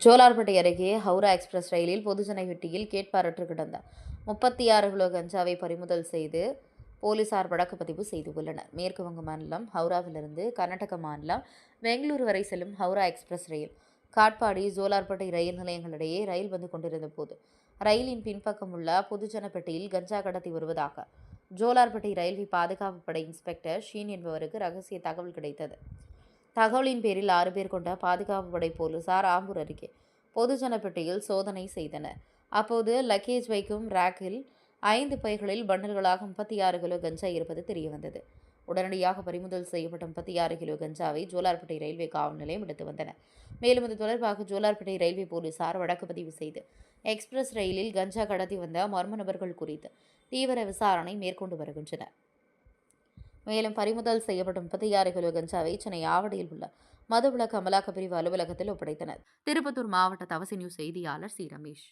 ஜோலார்பேட்டை அருகே ஹவுரா எக்ஸ்பிரஸ் ரயிலில் பொதுஜன பெட்டியில் கேட்பாரற்று கிடந்த 36 கிலோ கஞ்சாவை பறிமுதல் செய்து போலீசார் வழக்கு பதிவு செய்துள்ளனர். மேற்கு வங்க மாநிலம் ஹவுராவிலிருந்து கர்நாடக மாநிலம் பெங்களூரு வரை செல்லும் ஹவுரா எக்ஸ்பிரஸ் ரயில் காட்பாடி ஜோலார்பேட்டை ரயில் நிலையங்களிடையே ரயில் வந்து கொண்டிருந்த போது ரயிலின் பின்பக்கம் உள்ள பொதுஜன பெட்டியில் கஞ்சா கடத்தி வருவதாக ஜோலார்பேட்டை ரயில்வே பாதுகாப்பு படை இன்ஸ்பெக்டர் ஷீன் என்பவருக்கு ரகசிய தகவல் கிடைத்தது. தகவலின் பேரில் 6 பேர் கொண்ட பாதுகாப்பு படை போலீசார் ஆம்பூர் அருகே பொதுஜன பெட்டியில் சோதனை செய்தனர். அப்போது லக்கேஜ் வைக்கும் ரேக்கில் 5 பைகளில் பண்டல்களாக 36 கிலோ கஞ்சா இருப்பது தெரியவந்தது. உடனடியாக பறிமுதல் செய்யப்பட்ட 36 கிலோ கஞ்சாவை ஜோலார்பேட்டை ரயில்வே காவல் நிலையம் எடுத்து வந்தனர். மேலும் இது தொடர்பாக ஜோலார்பேட்டை ரயில்வே போலீசார் வழக்கு பதிவு செய்து எக்ஸ்பிரஸ் ரயிலில் கஞ்சா கடத்தி வந்த மர்ம நபர்கள் குறித்து தீவிர விசாரணை மேற்கொண்டு வருகின்றனர். மேலும் பறிமுதல் செய்யப்பட்ட 36 கிலோ கஞ்சாவை சென்னை ஆவடியில் உள்ள மதுவிலக்கு அமலாக்க பிரிவு அலுவலகத்தில் ஒப்படைத்தனர். திருப்பத்தூர் மாவட்ட தவசி நியூஸ் செய்தியாளர் சி. ரமேஷ்.